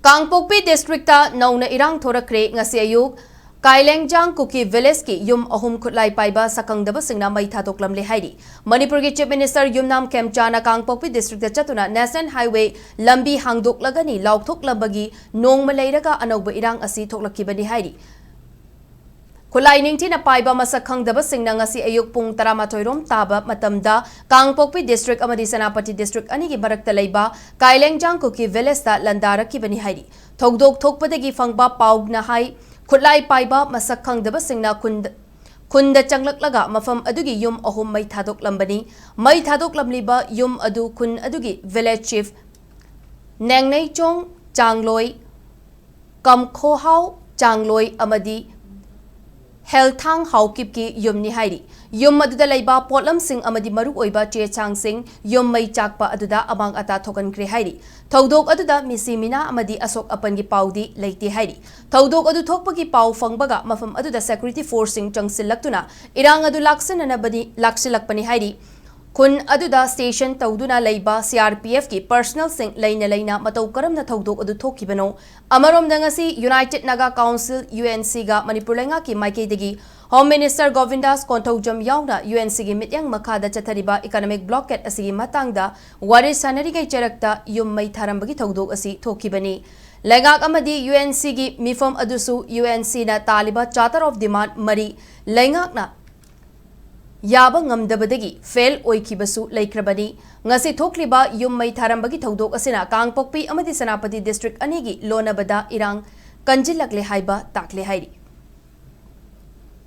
Kangpokpi district nauna irang thorakre ngasi ayuk Kailenjang Kuki village ki yum Ahum Khutlai Paiba Sakkhangdaba Singna mai Thadoklamle haidi Manipur ki Chief Minister Yumnam Kemchana Kangpokpi district chatuna National Highway lambi hangdoklagani laukthok lambagi nongma leiraga anauba irang asi thoklakibani haidi Khutlai ningthina Paiba Sakkhangdaba Singna ngasi ayuk pung 13 rom taba matamda Kangpokpi district amadi Senapati district ani gi barakta leiba Kailenjang Kuki village ta landarakibani haidi thokdok thokpadagi fangba paugna hai Khutlai Paiba Sakkhangdaba Singna kunda changlaklaga mafam adugi yum Ahum mai Thadoklamle mai Thadoklamliba yum adu kun adugi village chief Nengnei Chong Changloi Kamkho Hau Changloi amadi Helthang Haukip ki yum ni haidi yum aduda leiba potlam sing amadi maru oiba che chang sing yum mai chakpa aduda amang ata thokan kre haidi Thodok aduda misimina amadi asok apan gi paudi leiti haidi Thodok adu thokpa gi pau fangbaga mafam aduda security force sing changsilaktuna irang adu laksanana bani laksilakpani haidi kun aduda station tawduna leiba CRPF ki personal sing leina matau karamna thodok adu thokibano amarom dangasi United Naga Council UNC ga Manipur lenga ki maike degi Home Minister Govindas Konthojam yauna UNC gi mityang makhada chathariba economic blockade asigi matangda wari sanari gai charakta yum mai tharambagi thodok asi thokibani Lengak amadi UNC gi mifam adusu UNC na taliba charter of demand mari lengak na Yaba ngamdabadagi fail oikibasu laikrabani ngasi thokliba yum mai tharambagi thodok asina Kangpokpi amadi Senapati district anigi lonabada irang kanjilakle haiba takle hairi